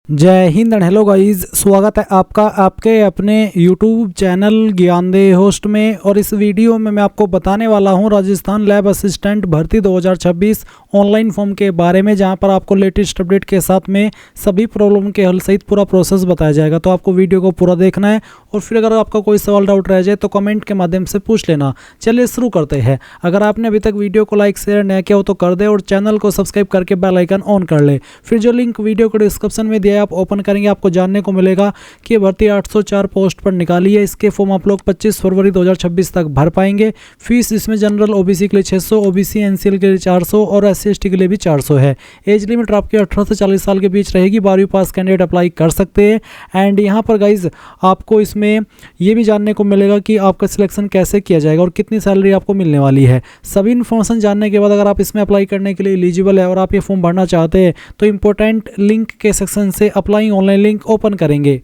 जय Hind and hello guys, स्वागत है आपका आपके अपने YouTube चैनल ज्ञानदेह होस्ट में। और इस वीडियो में मैं आपको बताने वाला हूं राजस्थान लैब असिस्टेंट भर्ती 2026 ऑनलाइन फॉर्म के बारे में, जहां पर आपको लेटेस्ट अपडेट के साथ में सभी प्रॉब्लम के हल सहित पूरा प्रोसेस बताया जाएगा। तो आपको वीडियो को पूरा देखना है और फिर अगर आपका कोई सवाल डाउट रह जाए तो कमेंट के माध्यम से पूछ लेना। चलिए शुरू करते हैं। अगर आपने अभी तक वीडियो को लाइक शेयर नहीं किया हो तो कर दे और चैनल को सब्सक्राइब करके बेल आइकन ऑन कर ले। फिर जो लिंक वीडियो को डिस्क्रिप्शन में दिया आप ओपन करेंगे, आपको जानने को मिलेगा कि ये भर्ती 804 पोस्ट पर निकाली है। इसके फॉर्म आप लोग 25 फरवरी 2026 तक भर पाएंगे। फीस इसमें जनरल ओबीसी के लिए 600, ओबीसी एनसीएल के लिए 400 और एससी एसटी के लिए भी 400 है। एज लिमिट आपके 18 से 40 साल के बीच रहेगी। 12वीं पास कैंडिडेट अप्लाई कर सकते हैं। एंड यहाँ पर गाइज आपको इसमें ये भी जानने को मिलेगा कि आपका सिलेक्शन कैसे किया जाएगा और कितनी सैलरी आपको मिलने वाली है। सभी इन्फॉर्मेशन जानने के बाद अगर आप इसमें अप्लाई करने के लिए एलिजिबल है और आप ये फॉर्म भरना चाहते हैं तो इंपॉर्टेंट लिंक के सेक्शन से अप्लाई ऑनलाइन लिंक ओपन करेंगे।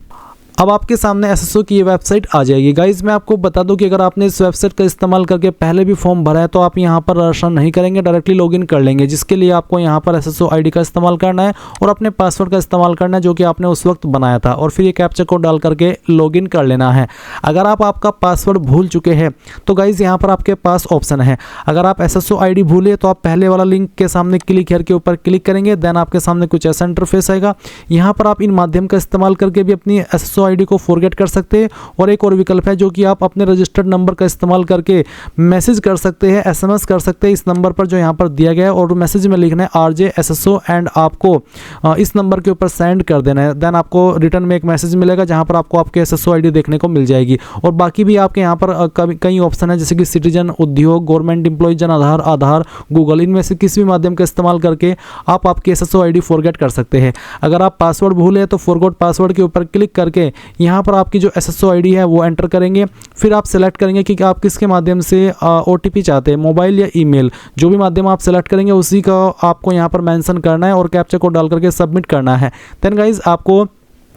अब आपके सामने एसएसओ की ये वेबसाइट आ जाएगी। गाइज मैं आपको बता दूं कि अगर आपने इस वेबसाइट का इस्तेमाल करके पहले भी फॉर्म भरा है तो आप यहां पर रजिस्ट्रेशन नहीं करेंगे, डायरेक्टली लॉगिन कर लेंगे, जिसके लिए आपको यहां पर एसएसओ आईडी का इस्तेमाल करना है और अपने पासवर्ड का इस्तेमाल करना है जो कि आपने उस वक्त बनाया था, और फिर ये कैप्चा कोड डाल करके लॉगिन कर लेना है। अगर आप आपका पासवर्ड भूल चुके हैं तो गाइज यहाँ पर आपके पास ऑप्शन है। अगर आप एसएसओ आईडी भूले तो आप पहले वाला लिंक के सामने क्लिक हेयर के ऊपर क्लिक करेंगे, देन आपके सामने कुछ ऐसा इंटरफेस आएगा। यहाँ पर आप इन माध्यम का इस्तेमाल करके भी अपनी एसएसओ आईडी को फॉरगेट कर सकते हैं। और एक और विकल्प है जो कि आप अपने रजिस्टर्ड नंबर का इस्तेमाल करके मैसेज कर सकते हैं, एसएमएस कर सकते हैं इस नंबर पर जो यहाँ पर दिया गया है, और मैसेज में लिखना है आरजे एसएसओ एंड आपको इस नंबर के ऊपर सेंड कर देना है। देन आपको रिटर्न में एक मैसेज मिलेगा जहाँ पर आपको आपके एसएसओ आईडी देखने को मिल जाएगी। और बाकी भी आपके यहाँ पर कई ऑप्शन है जैसे कि सिटीजन, उद्योग, गवर्नमेंट एम्प्लॉय, जन आधार, आधार, गूगल, इनमें से किसी भी माध्यम का इस्तेमाल करके आप आपकी एसएसओ आईडी फॉरगेट कर सकते हैं। अगर आप पासवर्ड भूले तो फॉरगॉट पासवर्ड के ऊपर क्लिक करके यहाँ पर आपकी जो एसएसओ आईडी है वो एंटर करेंगे। फिर आप सेलेक्ट करेंगे कि आप किसके माध्यम से ओटीपी चाहते हैं, मोबाइल या ईमेल, जो भी माध्यम आप सेलेक्ट करेंगे उसी का आपको यहाँ पर मेंशन करना है और कैप्चा कोड डाल करके सबमिट करना है। देन गाइज आपको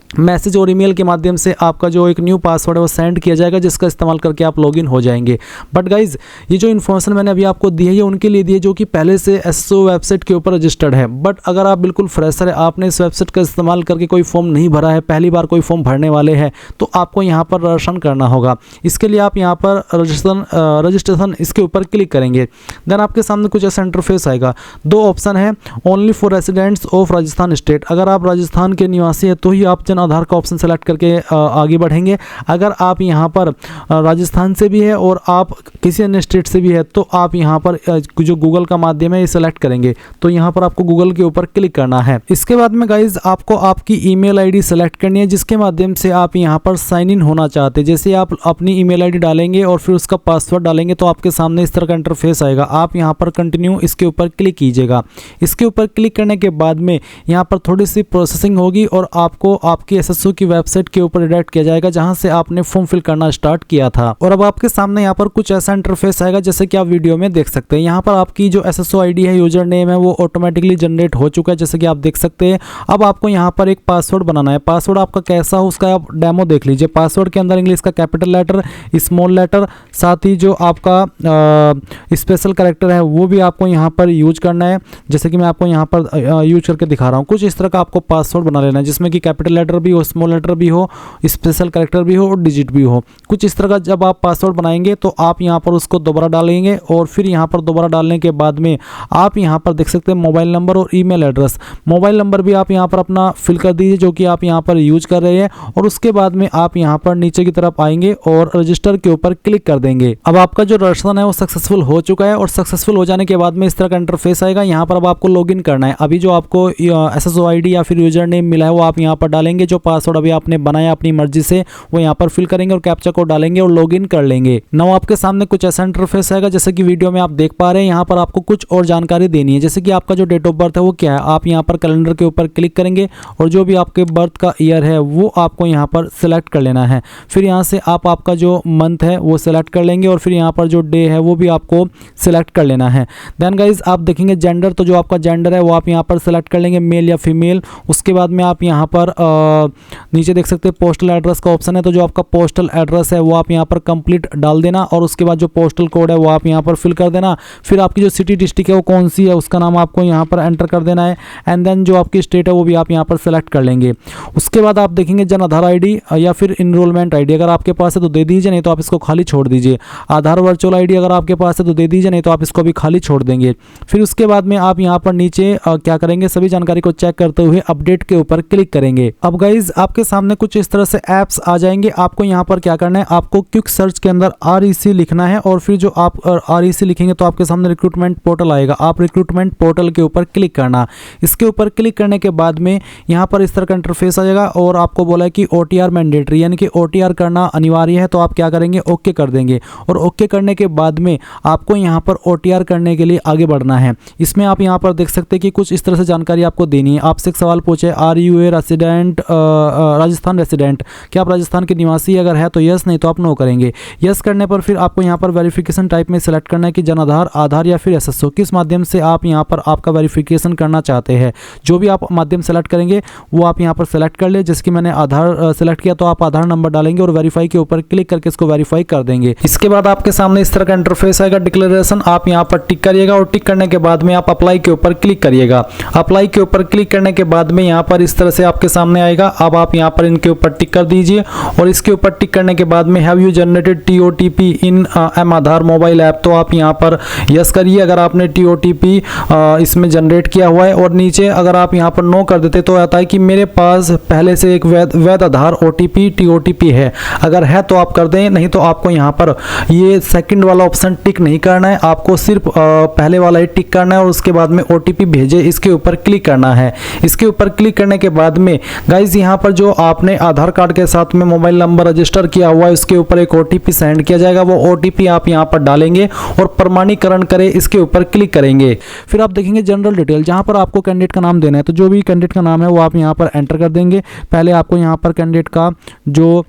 मैसेज और ईमेल के माध्यम से आपका जो एक न्यू पासवर्ड है वो सेंड किया जाएगा, जिसका इस्तेमाल करके आप लॉगिन हो जाएंगे। बट गाइज ये जो इन्फॉर्मेशन मैंने अभी आपको दी है ये उनके लिए दी है जो कि पहले से एसएसओ वेबसाइट के ऊपर रजिस्टर्ड है। बट अगर आप बिल्कुल फ्रेशर है, आपने इस वेबसाइट का इस्तेमाल करके कोई फॉर्म नहीं भरा है, पहली बार कोई फॉर्म भरने वाले हैं, तो आपको यहाँ पर रजिस्ट्रेशन करना होगा। इसके लिए आप यहाँ पर रजिस्ट्रेशन इसके ऊपर क्लिक करेंगे। देन आपके सामने कुछ ऐसा इंटरफेस आएगा। दो ऑप्शन है, only for residents of Rajasthan state. अगर आप राजस्थान के निवासी है तो ही आप जन आधार का ऑप्शन सेलेक्ट करके आगे बढ़ेंगे। अगर आप यहां पर राजस्थान से भी है और आप किसी अन्य स्टेट से भी है तो आप यहां पर जो गूगल का माध्यम है ये सेलेक्ट करेंगे। तो यहां पर आपको गूगल के ऊपर क्लिक करना है। इसके बाद में गाइज आपको आपकी ईमेल आईडी सेलेक्ट करनी है जिसके माध्यम से आप यहां पर साइन इन होना चाहते हैं। जैसे आप अपनी ईमेल आईडी डालेंगे और फिर उसका पासवर्ड डालेंगे तो आपके सामने इस तरह का इंटरफेस आएगा। आप यहां पर कंटिन्यू इसके ऊपर क्लिक कीजिएगा। इसके ऊपर क्लिक करने के बाद में यहां पर थोड़ी सी प्रोसेसिंग होगी और आपको आपकी एसएसओ की वेबसाइट के ऊपर रिडायरेक्ट किया जाएगा जहां से आपने फॉर्म फिल करना स्टार्ट किया था। और अब आपके सामने यहां पर कुछ ऐसा इंटरफेस आएगा जैसे कि आप वीडियो में देख सकते हैं। यहां पर आपकी जो एसएसओ आईडी है, यूजर नेम है, वो ऑटोमेटिकली जनरेट हो चुका है जैसे कि आप देख सकते हैं। अब आपको यहां पर एक पासवर्ड बनाना है। पासवर्ड आपका कैसा हो उसका आप डेमो देख लीजिए। पासवर्ड के अंदर इंग्लिश का कैपिटल लेटर, स्मॉल लेटर, साथ ही जो आपका स्पेशल कैरेक्टर है वो भी आपको यहां पर यूज करना है। जैसे कि मैं आपको यहां पर यूज करके दिखा रहा हूं। कुछ इस तरह का आपको पासवर्ड बना लेना है जिसमें कि कैपिटल लेटर भी हो, स्मॉल लेटर भी हो, स्पेशल कैरेक्टर भी हो और डिजिट भी हो। कुछ इस तरह का जब आप पासवर्ड बनाएंगे तो आप यहां पर उसको दोबारा डालेंगे और फिर यहां पर दोबारा डालने के बाद में आप यहां पर देख सकते हैं मोबाइल नंबर और ईमेल एड्रेस। मोबाइल नंबर भी आप यहां पर अपना फिल कर दीजिए जो कि आप यहां पर यूज कर रहे हैं, और उसके बाद में आप यहां पर नीचे की तरफ आएंगे और रजिस्टर के ऊपर क्लिक कर देंगे। अब आपका जो रजिस्ट्रेशन है वो सक्सेसफुल हो चुका है और सक्सेसफुल हो जाने के बाद में इस तरह का इंटरफेस आएगा। यहां पर अब आपको लॉगिन करना है। अभी जो आपको एसएसओ आईडी या फिर यूजर नेम मिला है वो आप यहां पर डालेंगे। जो पासवर्ड अभी आपने बनाया अपनी मर्जी से वो यहाँ पर फिल करेंगे और कैप्चा कोड डालेंगे और लॉगिन कर लेंगे। नाउ आपके सामने कुछ ऐसा इंटरफेस आएगा जैसे कि वीडियो में आप देख पा रहे हैं। यहाँ पर आपको कुछ और जानकारी देनी है जैसे कि आपका जो डेट ऑफ बर्थ है वो क्या है। आप यहाँ पर कैलेंडर के ऊपर क्लिक करेंगे और जो भी आपके बर्थ का ईयर है वो आपको यहाँ पर सिलेक्ट कर लेना है। फिर यहाँ से आप आपका जो मंथ है वो सिलेक्ट कर लेंगे और फिर यहाँ पर जो डे है वो भी आपको सिलेक्ट कर लेना है। देन गाइज आप देखेंगे जेंडर, तो जो आपका जेंडर है वो आप यहाँ पर सिलेक्ट कर लेंगे, मेल या फीमेल। उसके बाद में आप यहाँ पर नीचे देख सकते हैं पोस्टल एड्रेस का ऑप्शन है, तो जो आपका पोस्टल एड्रेस है वो आप यहाँ पर कंप्लीट डाल देना और उसके बाद जो पोस्टल कोड है वो आप यहाँ पर फिल कर देना। फिर आपकी जो सिटी डिस्ट्रिक्ट है वो कौन सी है उसका नाम आपको यहाँ पर एंटर कर देना है एंड देन जो आपकी स्टेट है वो भी आप यहाँ पर सेलेक्ट कर लेंगे। उसके बाद आप देखेंगे जन आधार ID या फिर इनरोलमेंट ID अगर आपके पास है तो दे दीजिए, नहीं तो आप इसको खाली छोड़ दीजिए। आधार वर्चुअल ID अगर आपके पास है तो दे दीजिए, नहीं तो आप इसको भी खाली छोड़ देंगे। फिर उसके बाद में आप यहाँ पर नीचे क्या करेंगे, सभी जानकारी को चेक करते हुए अपडेट के ऊपर क्लिक करेंगे। अब गाइज आपके सामने कुछ इस तरह से ऐप्स आ जाएंगे। आपको यहाँ पर क्या करना है, आपको क्विक सर्च के अंदर REC लिखना है और फिर जो आप REC लिखेंगे तो आपके सामने रिक्रूटमेंट पोर्टल आएगा। आप रिक्रूटमेंट पोर्टल के ऊपर क्लिक करना। इसके ऊपर क्लिक करने के बाद में यहाँ पर इस तरह का इंटरफेस आ जाएगा और आपको बोला है कि OTR मैंडेटरी यानी कि OTR करना अनिवार्य है, तो आप क्या करेंगे, ओके कर देंगे। और ओके करने के बाद में आपको यहाँ पर OTR करने के लिए आगे बढ़ना है। इसमें आप यहाँ पर देख सकते हैं कि कुछ इस तरह से जानकारी आपको देनी है। आपसे एक सवाल पूछे, are you a resident, Rajasthan resident, क्या आप राजस्थान के निवासी, अगर है तो यस, नहीं तो आप नो करेंगे। यस करने पर फिर आपको यहाँ पर वेरिफिकेशन टाइप में सेलेक्ट करना है कि जन आधार, आधार या फिर SSO, किस माध्यम से आप यहाँ पर आपका वेरिफिकेशन करना चाहते हैं। जो भी आप माध्यम सेलेक्ट करेंगे वो आप यहाँ पर सेलेक्ट कर ले। जैसे कि मैंने आधार सेलेक्ट किया तो आप आधार नंबर डालेंगे और वेरीफाई के ऊपर क्लिक करके इसको वेरीफाई कर देंगे। इसके बाद आपके सामने इस तरह का इंटरफेस आएगा, डिक्लेरेशन, आप यहाँ पर टिक करिएगा और टिक करने के बाद में आप अप्लाई के ऊपर क्लिक करिएगा। अप्लाई के ऊपर क्लिक करने के बाद में यहाँ पर इस तरह से आपके सामने आएगा। अब आप यहाँ पर इनके ऊपर टिक कर दीजिए और इसके ऊपर टिक करने के बाद में have you generated TOTP in M Aadhaar mobile app, तो आप यहाँ पर यस करिए अगर आपने TOTP इसमें जनरेट किया हुआ है। और नीचे अगर आप यहाँ पर नो कर देते तो आता है कि मेरे पास पहले से एक वैध आधार OTP TOTP है, अगर है तो आप कर दें, नहीं तो आपको यहाँ पर ये सेकंड वाला ऑप्शन टिक नहीं करना है, आपको सिर्फ पहले वाला ही टिक करना है और उसके बाद में OTP भेजे इसके ऊपर क्लिक करना है। इसके ऊपर क्लिक करने के बाद में गाइज यहाँ पर जो आपने आधार कार्ड के साथ में मोबाइल नंबर रजिस्टर किया हुआ है उसके ऊपर एक OTP सेंड किया जाएगा। वो OTP आप यहाँ पर डालेंगे और प्रमाणीकरण करें इसके ऊपर क्लिक करेंगे। फिर आप देखेंगे जनरल डिटेल, जहाँ पर आपको कैंडिडेट का नाम देना है, तो जो भी कैंडिडेट का नाम है वो आप यहाँ पर एंटर कर देंगे। पहले आपको यहाँ पर कैंडिडेट का जो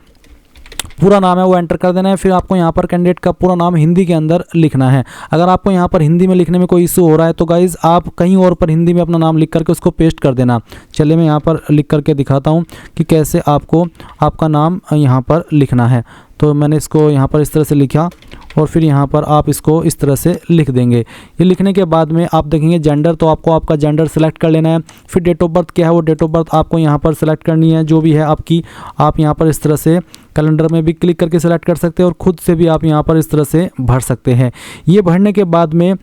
पूरा नाम है वो एंटर कर देना है। फिर आपको यहाँ पर कैंडिडेट का पूरा नाम हिंदी के अंदर लिखना है। अगर आपको यहाँ पर हिंदी में लिखने में कोई इशू हो रहा है तो गाइज आप कहीं और पर हिंदी में अपना नाम लिख करके उसको पेस्ट कर देना। चलिए मैं यहाँ पर लिख करके दिखाता हूँ कि कैसे आपको आपका नाम यहाँ पर लिखना है। तो मैंने इसको यहाँ पर इस तरह से लिखा और फिर यहाँ पर आप इसको इस तरह से लिख देंगे। ये लिखने के बाद में आप देखेंगे जेंडर, तो आपको आपका जेंडर सेलेक्ट कर लेना है। फिर डेट ऑफ बर्थ क्या है वो डेट ऑफ बर्थ आपको यहाँ पर सेलेक्ट करनी है, जो भी है आपकी। आप यहाँ पर इस तरह से कैलेंडर में भी क्लिक करके सेलेक्ट कर सकते हैं और ख़ुद से भी आप यहाँ पर इस तरह से भर सकते हैं। ये भरने के बाद में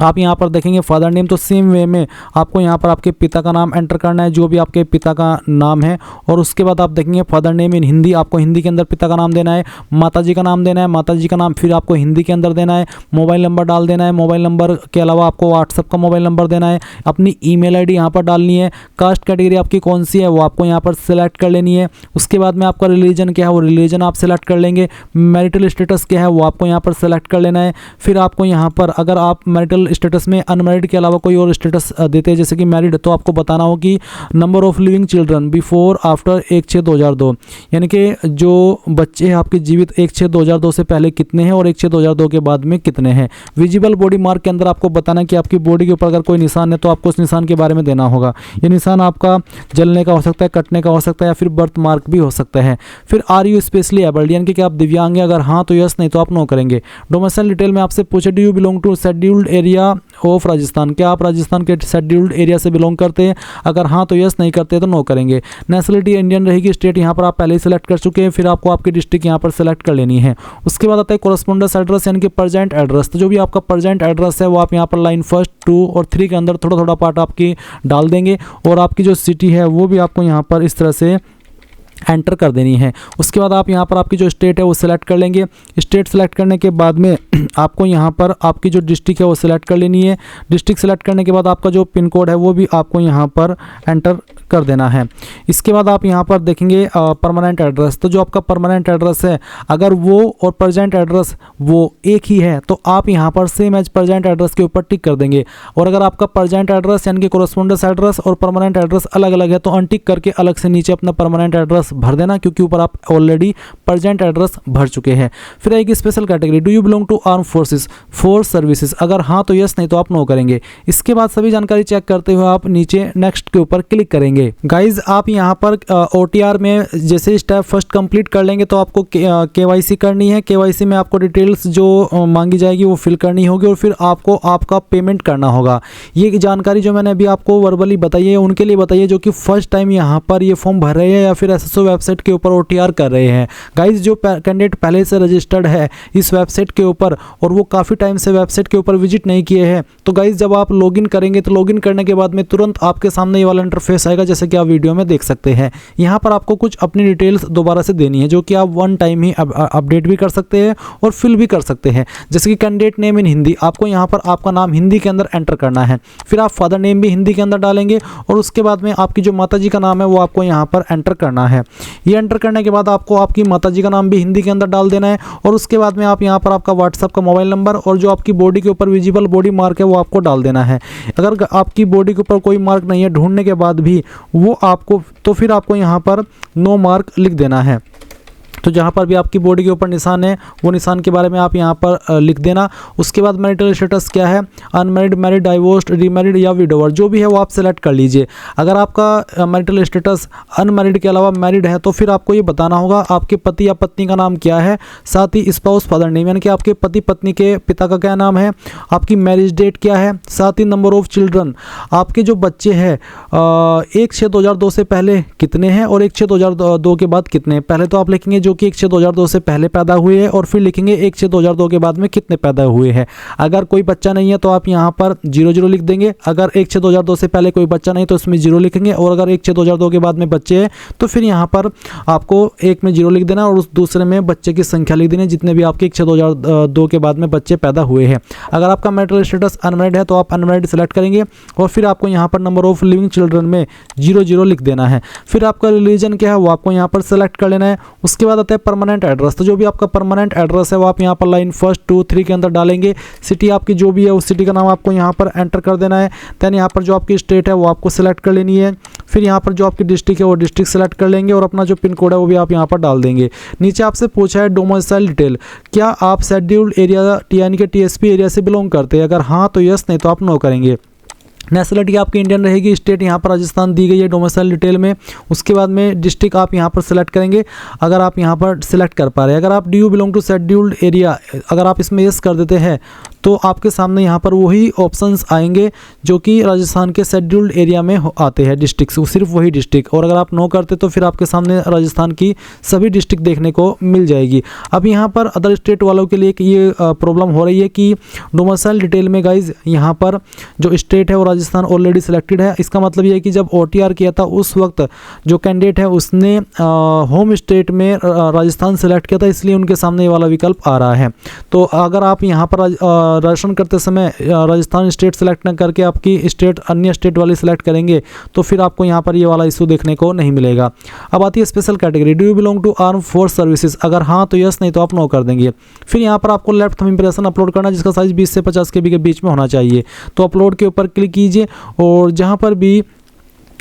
आप यहाँ पर देखेंगे फादर नेम, तो सेम वे में आपको यहाँ पर आपके पिता का नाम एंटर करना है, जो भी आपके पिता का नाम है। और उसके बाद आप देखेंगे फादर नेम इन हिंदी, आपको हिंदी के अंदर पिता का नाम देना है। माता जी का नाम देना है, माता जी का नाम फिर आपको हिंदी के अंदर देना है। मोबाइल नंबर डाल देना है, मोबाइल नंबर के अलावा आपको व्हाट्सअप का मोबाइल नंबर देना है। अपनी ईमेल आईडी यहाँ पर डालनी है। कास्ट कैटेगरी आपकी कौन सी है वो आपको यहाँ पर सेलेक्ट कर लेनी है। उसके बाद में आपका रिलीजन क्या है वो रिलीजन आप सेलेक्ट कर लेंगे। मैरिटल स्टेटस क्या है वो आपको यहाँ पर सेलेक्ट कर लेना है। फिर आपको यहाँ पर अगर आप मैरिटल स्टेटस में अनमैरिड के अलावा कोई और स्टेटस देते हैं जैसे कि मैरिड, तो आपको बताना हो कि number of living children before after 1/6/2002, यानी कि जो बच्चे हैं आपके जीवित 1/6/2002 से पहले कितने हैं और 1/6/2002 के बाद में कितने हैं। विजिबल बॉडी मार्क के अंदर आपको बताना कि आपकी बॉडी के ऊपर अगर कोई निशान है तो आपको उस निशान के बारे में देना होगा। ये निशान आपका जलने का हो सकता है, कटने का हो सकता है या फिर बर्थ मार्क भी हो सकता है। फिर आर यू स्पेशली एबल्ड, यानी कि आप दिव्यांग हैं, अगर हाँ तो यस, नहीं तो आप नो करेंगे। डोमिसाइल डिटेल में आपसे पूछे do you belong to scheduled area of Rajasthan, क्या आप राजस्थान के शेड्यूल्ड एरिया से बिलोंग करते हैं, अगर हाँ तो यस, नहीं करते तो नो करेंगे। नेशनलिटी इंडियन रहेगी। स्टेट यहाँ पर आप पहले ही सेलेक्ट कर चुके हैं, फिर आपको आपकी डिस्ट्रिक्ट यहाँ पर सेलेक्ट कर लेनी है। उसके बाद आता है कोरस्पोंडेंस एड्रेस यानी कि प्रेजेंट एड्रेस, तो जो भी आपका प्रेजेंट एड्रेस है वो आप यहाँ पर लाइन 1, 2 और 3 के अंदर थोड़ा थोड़ा पार्ट आपकी डाल देंगे और आपकी जो सिटी है वो भी आपको यहाँ पर इस तरह से एंटर कर देनी है। उसके बाद आप यहाँ पर आपकी जो स्टेट है वो सिलेक्ट कर लेंगे। स्टेट सेलेक्ट करने के बाद में आपको यहाँ पर आपकी जो डिस्ट्रिक्ट है वो सिलेक्ट कर लेनी है। डिस्ट्रिक्ट सेलेक्ट करने के बाद आपका जो पिन कोड है वो भी आपको यहाँ पर एंटर कर देना है। इसके बाद आप यहाँ पर देखेंगे परमानेंट एड्रेस, तो जो आपका परमानेंट एड्रेस है अगर वो और प्रेजेंट एड्रेस वो एक ही है तो आप यहाँ पर सेम एज प्रेजेंट एड्रेस के ऊपर टिक कर देंगे। और अगर आपका प्रेजेंट एड्रेस यानी कि कोरस्पोंडेंस एड्रेस और परमानेंट एड्रेस अलग अलग है तो अनटिक करके अलग से नीचे अपना परमानेंट एड्रेस एड्रेस भर देना, क्योंकि ऊपर आप ऑलरेडी प्रेजेंट एड्रेस भर चुके हैं। फिर आएगी special category, do you belong to arm forces force services, अगर हाँ तो यस, नहीं तो आप नो करेंगे। इसके बाद सभी जानकारी चेक करते हुए आप नीचे नेक्स्ट के ऊपर क्लिक करेंगे। गाइज आप यहाँ पर OTR में जैसे स्टेप फर्स्ट कंप्लीट कर लेंगे तो आपको KYC करनी है। KYC में आपको डिटेल्स जो मांगी जाएगी वो फिल करनी होगी और फिर आपको आपका पेमेंट करना होगा। ये जानकारी जो मैंने अभी आपको वर्बली बताई है उनके लिए बताइए जो कि फर्स्ट टाइम यहाँ पर ये फॉर्म भर रहे हैं या फिर SSO वेबसाइट के ऊपर OTR कर रहे हैं। गाइज जो कैंडिडेट पहले से रजिस्टर्ड है इस वेबसाइट के ऊपर और वो काफ़ी टाइम से वेबसाइट के ऊपर विजिट नहीं किए हैं, तो गाइज जब आप लॉगिन करेंगे तो लॉगिन करने के बाद में तुरंत आपके सामने ये वाला इंटरफेस आएगा, जैसे कि आप वीडियो में देख सकते हैं। यहाँ पर आपको कुछ अपनी डिटेल्स दोबारा से देनी है जो कि आप वन टाइम ही अपडेट भी कर सकते हैं और फिल भी कर सकते हैं। जैसे कि कैंडिडेट नेम इन हिंदी, आपको यहाँ पर आपका नाम हिंदी के अंदर एंटर करना है। फिर आप फादर नेम भी हिंदी के अंदर डालेंगे और उसके बाद में आपकी जो माताजी का नाम है वो आपको यहाँ पर एंटर करना है। ये एंटर करने के बाद आपको आपकी माताजी का नाम भी हिंदी के अंदर डाल देना है और उसके बाद में आप यहाँ पर आपका व्हाट्सएप का मोबाइल नंबर और जो आपकी बॉडी के ऊपर विजिबल बॉडी मार्क है वो आपको डाल देना है। अगर आपकी बॉडी के ऊपर कोई मार्क नहीं है ढूंढने के बाद भी वो आपको, तो फिर आपको यहाँ पर नो मार्क लिख देना है। तो जहाँ पर भी आपकी बॉडी के ऊपर निशान है वो निशान के बारे में आप यहाँ पर लिख देना। उसके बाद मैरिटल स्टेटस क्या है, अनमैरिड, मैरिड, डाइवोर्स्ड, रीमैरिड या विडोवर, जो भी है वो आप सेलेक्ट कर लीजिए। अगर आपका मैरिटल स्टेटस अनमैरिड के अलावा मैरिड है तो फिर आपको ये बताना होगा आपके पति या पत्नी का नाम क्या है, साथ ही स्पाउस फादर नेम यानी कि आपके पति पत्नी के पिता का क्या नाम है, आपकी मैरिज डेट क्या है, साथ ही नंबर ऑफ चिल्ड्रन, आपके जो बच्चे हैं 1/6/2002 से पहले कितने हैं और 1/6/2002 के बाद कितने हैं। पहले तो आप लिखेंगे जो कि 1/6/2002 से पहले पैदा हुए हैं और फिर लिखेंगे 1/6/2002 के बाद में कितने पैदा हुए हैं। अगर कोई बच्चा नहीं है तो आप यहाँ पर 00 लिख देंगे। अगर 1/6/2002 से पहले कोई बच्चा नहीं तो इसमें 0 लिखेंगे और अगर 1/6/2002 के बाद में बच्चे हैं तो फिर यहाँ पर आपको एक में 0 लिख देना और उस दूसरे में बच्चे की संख्या लिख देनी जितने भी आपके 1/6/2002 के बाद में बच्चे पैदा हुए हैं। अगर आपका मैरिटल स्टेटस अनमैरिड है तो आप अनमैरिड सेलेक्ट करेंगे और फिर आपको यहाँ पर नंबर ऑफ लिविंग चिल्ड्रन में 00 लिख देना है। फिर आपका रिलीजन क्या है वो आपको यहाँ पर सेलेक्ट कर लेना है। उसके बाद आता है परमानेंट एड्रेस, तो जो भी आपका परमानेंट एड्रेस है वो आप यहाँ पर लाइन 1, 2, 3 के अंदर डालेंगे। सिटी आपकी जो भी है उस सिटी का नाम आपको यहाँ पर एंटर कर देना है। देन यहाँ पर जो आपकी स्टेट है वो आपको सेलेक्ट कर लेनी है। फिर यहाँ पर जो आपकी डिस्ट्रिक्ट है वो डिस्ट्रिक्ट सेलेक्ट कर लेंगे और अपना जो पिन कोड है वो भी आप यहाँ पर डाल देंगे। नीचे आपसे पूछा है डोमिसाइल डिटेल, क्या आप शेड्यूल्ड एरिया यानी कि TSP एरिया से बिलोंग करते हैं, अगर हाँ तो यस, नहीं तो आप नो करेंगे। नेशनलिटी आपकी इंडियन रहेगी, स्टेट यहाँ पर राजस्थान दी गई है डोमिसाइल डिटेल में। उसके बाद में डिस्ट्रिक्ट आप यहाँ पर सेलेक्ट करेंगे अगर आप यहाँ पर सेलेक्ट कर पा रहे हैं। अगर आप do you belong to scheduled area अगर आप इसमें यस कर देते हैं तो आपके सामने यहाँ पर वही ऑप्शंस आएंगे जो कि राजस्थान के शेड्यूल्ड एरिया में आते हैं डिस्ट्रिक्ट, सिर्फ वही डिस्ट्रिक्ट। और अगर आप नो करते तो फिर आपके सामने राजस्थान की सभी डिस्ट्रिक्ट देखने को मिल जाएगी। अब यहाँ पर अदर स्टेट वालों के लिए ये प्रॉब्लम हो रही है कि डोमिसाइल डिटेल में गाइज यहाँ पर जो स्टेट है वो राजस्थान ऑलरेडी सिलेक्टेड है। इसका मतलब ये है कि जब OTR किया था उस वक्त जो कैंडिडेट है उसने होम स्टेट में राजस्थान सेलेक्ट किया था, इसलिए उनके सामने ये वाला विकल्प आ रहा है। तो अगर आप यहाँ पर रजिस्ट्रेशन करते समय राजस्थान स्टेट सेलेक्ट न करके आपकी स्टेट अन्य स्टेट वाली सेलेक्ट करेंगे तो फिर आपको यहाँ पर ये वाला इशू देखने को नहीं मिलेगा। अब आती है special category, do you belong to arm force services, अगर हाँ तो यस, नहीं तो आप नो कर देंगे। फिर यहाँ पर आपको लेफ्ट थंब इंप्रेशन अपलोड करना जिसका साइज 20 से 50 KB के बीच में होना चाहिए। तो अपलोड के ऊपर क्लिक कीजिए और जहाँ पर भी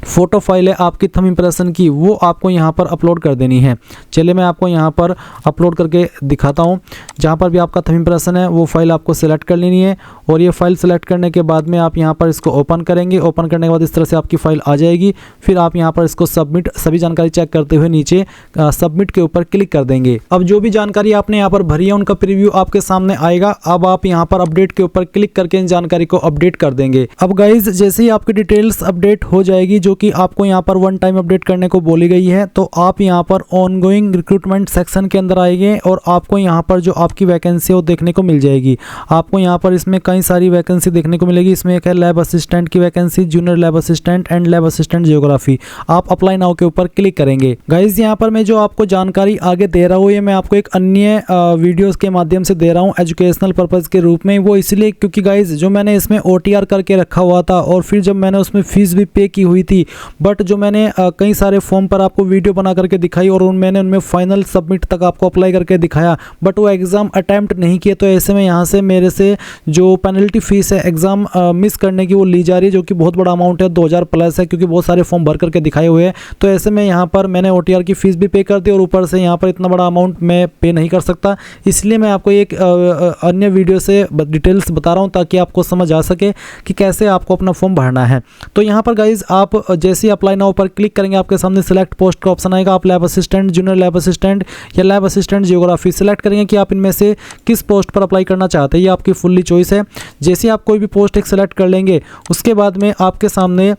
फोटो फाइल है आपकी थंब इंप्रेशन की वो आपको यहाँ पर अपलोड कर देनी है। चलिए मैं आपको यहाँ पर अपलोड करके दिखाता हूँ। जहाँ पर भी आपका थंब इंप्रेशन है वो फाइल आपको सेलेक्ट कर लेनी है और ये फाइल सेलेक्ट करने के बाद में आप यहाँ पर इसको ओपन करेंगे। ओपन करने के बाद इस तरह से आपकी फाइल आ जाएगी। फिर आप यहाँ पर इसको सबमिट, सभी जानकारी चेक करते हुए नीचे सबमिट के ऊपर क्लिक कर देंगे। अब जो भी जानकारी आपने यहाँ पर भरी है उनका प्रीव्यू आपके सामने आएगा। अब आप यहाँ पर अपडेट के ऊपर क्लिक करके इन जानकारी को अपडेट कर देंगे। अब गाइज जैसे ही आपकी डिटेल्स अपडेट हो जाएगी जो कि आपको यहाँ पर वन टाइम अपडेट करने को बोली गई है, तो आप यहाँ पर ऑनगोइंग रिक्रूटमेंट सेक्शन के अंदर आएंगे और आपको यहाँ पर जो आपकी वैकेंसी है वो देखने को मिल जाएगी। आपको यहाँ पर इसमें कई सारी वैकेंसी देखने को मिलेगी। इसमें एक है लैब असिस्टेंट की vacancy, junior lab assistant and lab assistant geography. आप अप्लाई नाउ के ऊपर क्लिक करेंगे। गाइज यहाँ पर मैं जो आपको जानकारी आगे दे रहा हूँ ये मैं आपको एक अन्य वीडियोस के माध्यम से दे रहा हूँ एजुकेशनल पर्पज के रूप में। वो इसलिए क्योंकि गाइज जो मैंने इसमें OTR करके रखा हुआ था और फिर जब मैंने उसमें फीस भी पे की हुई थी थी, बट जो मैंने कई सारे फॉर्म पर आपको वीडियो बना करके दिखाई और मैंने उनमें फाइनल सबमिट तक आपको अप्लाई करके दिखाया, बट वो एग्ज़ाम अटैम्प्ट नहीं किए। तो ऐसे में यहाँ से मेरे से जो पेनल्टी फ़ीस है एग्ज़ाम मिस करने की वो ली जा रही है, जो कि बहुत बड़ा अमाउंट है, 2000 प्लस है, क्योंकि बहुत सारे फॉर्म भर करके दिखाए हुए हैं। तो ऐसे में यहाँ पर मैंने OTR की फ़ीस भी पे कर दी और ऊपर से यहाँ पर इतना बड़ा अमाउंट मैं पे नहीं कर सकता, इसलिए मैं आपको एक अन्य वीडियो से डिटेल्स बता रहा हूँ ताकि आपको समझ आ सके कि कैसे आपको अपना फॉर्म भरना है। तो यहाँ पर गाइज आप जैसे ही अप्लाई नाउ पर क्लिक करेंगे आपके सामने सिलेक्ट पोस्ट का ऑप्शन आएगा। आप lab assistant, junior lab assistant या लैब असिस्टेंट जियोग्राफी सिलेक्ट करेंगे कि आप इनमें से किस पोस्ट पर अप्लाई करना चाहते हैं, ये आपकी फुल्ली चॉइस है। जैसे आप कोई भी पोस्ट एक सेलेक्ट कर लेंगे उसके बाद में आपके सामने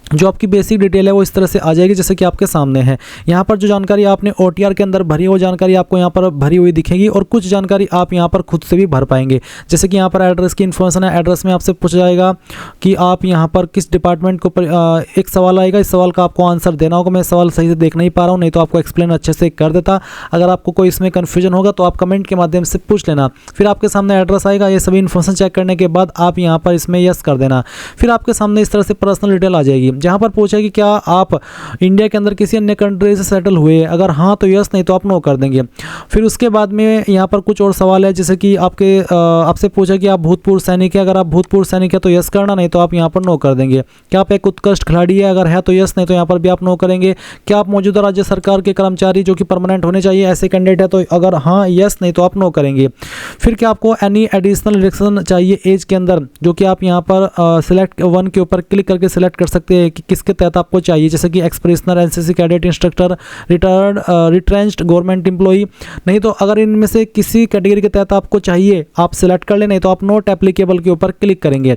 जो आपकी बेसिक डिटेल है वो इस तरह से आ जाएगी जैसे कि आपके सामने है। यहाँ पर जो जानकारी आपने OTR के अंदर भरी है वो जानकारी आपको यहाँ पर भरी हुई दिखेगी और कुछ जानकारी आप यहाँ पर खुद से भी भर पाएंगे। जैसे कि यहाँ पर एड्रेस की इन्फॉर्मेशन है, एड्रेस में आपसे पूछा जाएगा कि आप यहाँ पर किस डिपार्टमेंट को एक सवाल आएगा, इस सवाल का आपको आंसर देना होगा। मैं सवाल सही से देख नहीं पा रहा हूँ, नहीं तो आपको एक्सप्लेन अच्छे से कर देता। अगर आपको कोई इसमें कन्फ्यूजन होगा तो आप कमेंट के माध्यम से पूछ लेना। फिर आपके सामने एड्रेस आएगा, ये सभी इन्फॉर्मेशन चेक करने के बाद आप यहाँ पर इसमें यस कर देना। फिर आपके सामने इस तरह से पर्सनल डिटेल आ जाएगी जहाँ पर पूछेगी क्या आप इंडिया के अंदर किसी अन्य कंट्री से सेटल हुए, अगर हाँ तो यस, नहीं तो आप नो कर देंगे। फिर उसके बाद में यहाँ पर कुछ और सवाल है जैसे कि आपसे पूछा कि आप भूतपूर्व सैनिक है, अगर आप भूतपूर्व सैनिक है तो यस करना, नहीं तो आप यहाँ पर नो कर देंगे। क्या आप एक उत्कृष्ट खिलाड़ी है, अगर है तो यस, नहीं तो यहाँ पर भी आप नो करेंगे। क्या आप मौजूदा राज्य सरकार के कर्मचारी जो कि परमानेंट होने चाहिए ऐसे कैंडिडेट है, तो अगर हाँ यस, नहीं तो आप नो करेंगे। फिर क्या आपको एनी एडिशनल रिलेक्शन चाहिए एज के अंदर, जो कि आप यहाँ पर सिलेक्ट 1 के ऊपर क्लिक करके सिलेक्ट कर सकते हैं कि किसके तहत आपको चाहिए, जैसे कि ex prisoner, NCC cadet, instructor, retired, retrenched government employee. नहीं तो अगर इनमें से किसी कैटेगरी के तहत आपको चाहिए आप सिलेक्ट कर लें, नहीं तो आप नॉट एप्लीकेबल के ऊपर क्लिक करेंगे।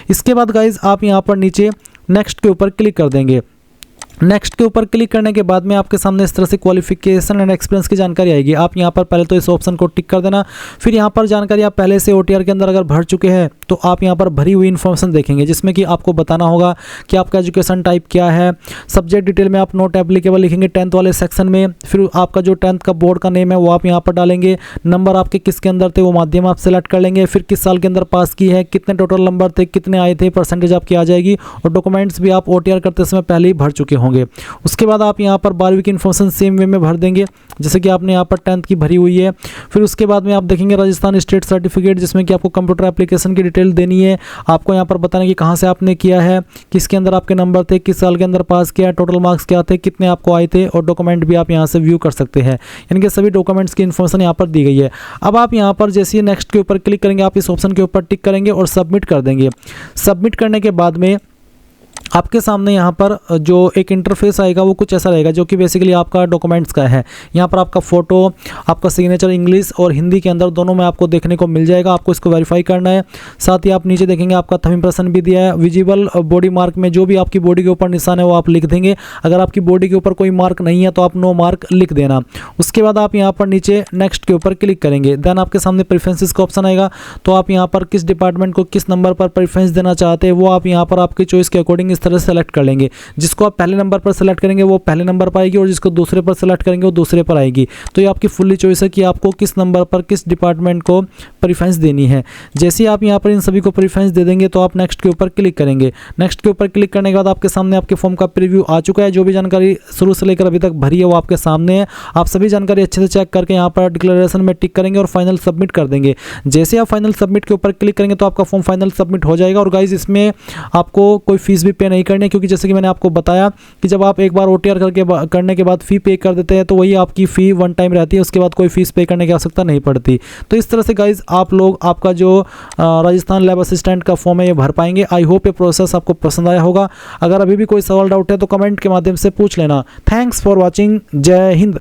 इसके बाद गाइज आप यहाँ पर नीचे नेक्स्ट के ऊपर क्लिक कर देंगे। नेक्स्ट के ऊपर क्लिक करने के बाद में आपके सामने इस तरह से क्वालिफिकेशन एंड एक्सपीरियंस की जानकारी आएगी। आप यहाँ पर पहले तो इस ऑप्शन को टिक कर देना। फिर यहाँ पर जानकारी आप पहले से OTR के अंदर अगर भर चुके हैं तो आप यहाँ पर भरी हुई इन्फॉर्मेशन देखेंगे, जिसमें कि आपको बताना होगा कि आपका एजुकेशन टाइप क्या है। सब्जेक्ट डिटेल में आप नॉट एप्लीकेबल लिखेंगे 10th वाले सेक्शन में। फिर आपका जो 10th का बोर्ड का नेम है वो आप यहाँ पर डालेंगे। नंबर आपके किसके अंदर थे वो माध्यम आप सेलेक्ट कर लेंगे। फिर किस साल के अंदर पास की है, कितने टोटल नंबर थे, कितने आए थे, परसेंटेज आपकी आ जाएगी। और डॉक्यूमेंट्स भी आप OTR करते समय पहले ही भर चुके होंगे। उसके बाद आप यहाँ पर 12वीं की इन्फॉर्मेशन सेम वे में भर देंगे जैसे कि आपने यहाँ पर 10th की भरी हुई है। फिर उसके बाद में आप देखेंगे राजस्थान स्टेट सर्टिफिकेट, जिसमें कि आपको कंप्यूटर एप्लीकेशन की डिटेल देनी है। आपको यहाँ पर बताना कि कहाँ से आपने किया है, किसके अंदर आपके नंबर थे, किस साल के अंदर पास किया, टोटल मार्क्स क्या थे, कितने आपको आए थे। और डॉक्यूमेंट भी आप यहाँ से व्यू कर सकते हैं, यानी कि सभी डॉक्यूमेंट्स की इन्फॉर्मेशन यहाँ पर दी गई है। अब आप यहाँ पर जैसे ही नेक्स्ट के ऊपर क्लिक करेंगे आप इस ऑप्शन के ऊपर टिक करेंगे और सबमिट कर देंगे। सबमिट करने के बाद में आपके सामने यहाँ पर जो एक इंटरफेस आएगा वो कुछ ऐसा रहेगा, जो कि बेसिकली आपका डॉक्यूमेंट्स का है। यहाँ पर आपका फ़ोटो, आपका सिग्नेचर इंग्लिश और हिंदी के अंदर दोनों में आपको देखने को मिल जाएगा। आपको इसको वेरीफाई करना है। साथ ही आप नीचे देखेंगे आपका थंब इम्प्रेशन भी दिया है। विजिबल बॉडी मार्क में जो भी आपकी बॉडी के ऊपर निशान है वो आप लिख देंगे। अगर आपकी बॉडी के ऊपर कोई मार्क नहीं है तो आप नो मार्क लिख देना। उसके बाद आप यहाँ पर नीचे नेक्स्ट के ऊपर क्लिक करेंगे। देन आपके सामने प्रेफरेंसेस का ऑप्शन आएगा, तो आप यहाँ पर किस डिपार्टमेंट को किस नंबर पर प्रेफरेंस देना चाहते हैं वो आप यहाँ पर आपकी चॉइस के अकॉर्डिंग इस तरह से सेलेक्ट कर लेंगे। जिसको आप पहले नंबर पर सेलेक्ट करेंगे वो पहले नंबर पर आएगी और जिसको दूसरे पर सेलेक्ट करेंगे वो दूसरे पर आएगी। तो ये आपकी फुल्ली चॉइस है कि आपको किस नंबर पर किस डिपार्टमेंट को प्रेफरेंस देनी है। जैसे आप यहाँ पर इन सभी को प्रेफरेंस दे देंगे तो आप नेक्स्ट के ऊपर क्लिक करेंगे। नेक्स्ट के ऊपर क्लिक करने के बाद आपके सामने आपके फॉर्म का प्रीव्यू आ चुका है। जो भी जानकारी शुरू से लेकर अभी तक भरी है वो आपके सामने है। आप सभी जानकारी अच्छे से चेक करके यहाँ पर डिक्लेरेशन में टिक करेंगे और फाइनल सबमिट कर देंगे। जैसे आप फाइनल सबमिट के ऊपर क्लिक करेंगे तो आपका फॉर्म फाइनल सबमिट हो जाएगा। और गाइज इसमें आपको कोई फीस भी पे नहीं करनी है, क्योंकि जैसे कि मैंने आपको बताया कि जब आप एक बार OTR करने के बाद फ़ी पे कर देते हैं तो वही आपकी फ़ी वन टाइम रहती है, उसके बाद कोई फीस पे करने की आवश्यकता नहीं पड़ती। तो इस तरह से गाइज आप लोग आपका जो राजस्थान लैब असिस्टेंट का फॉर्म है ये भर पाएंगे। आई होप ये प्रोसेस आपको पसंद आया होगा। अगर अभी भी कोई सवाल डाउट है तो कमेंट के माध्यम से पूछ लेना। Thanks for watching. जय हिंद।